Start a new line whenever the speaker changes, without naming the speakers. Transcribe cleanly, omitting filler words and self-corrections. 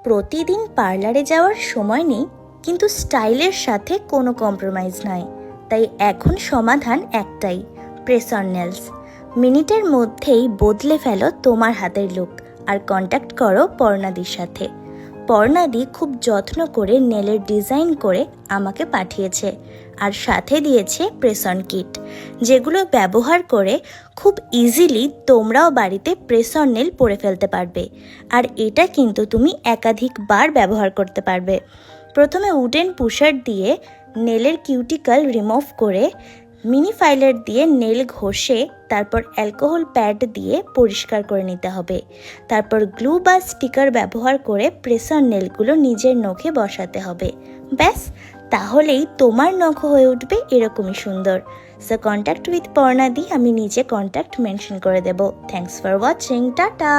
প্রতিদিন পার্লারে যাওয়ার সময় নেই, কিন্তু স্টাইলের সাথে কোনো কম্প্রোমাইজ নয়। তাই এখন সমাধান একটাই, প্রেস অন নেলস। মিনিটের মধ্যেই বদলে ফেলো তোমার হাতের লুক আর কন্ট্যাক্ট করো পর্ণাদির সাথে। পর্ণাদি খুব যত্ন করে নেলের ডিজাইন করে আমাকে পাঠিয়েছে, আর সাথে দিয়েছে প্রেস অন কিট, যেগুলো ব্যবহার করে খুব ইজিলি তোমরাও বাড়িতে প্রেস অন নেল পরে ফেলতে পারবে। আর এটা কিন্তু তুমি একাধিকবার ব্যবহার করতে পারবে। প্রথমে উডেন পুশার দিয়ে নেলের কিউটিকল রিমুভ করে মিনি ফাইলার দিয়ে নেল ঘষে তারপর অ্যালকোহল প্যাড দিয়ে পরিষ্কার করে নিতে হবে। তারপর গ্লু বা স্টিকার ব্যবহার করে প্রেস অন নেলগুলো নিজের নখে বসাতে হবে। ব্যাস, তাহলেই তোমার নখ হয়ে উঠবে এরকমই সুন্দর। সো কন্ট্যাক্ট উইথ পর্ণাদি, আমি নিচে কন্ট্যাক্ট মেনশন করে দেব। Thanks for watching, tata.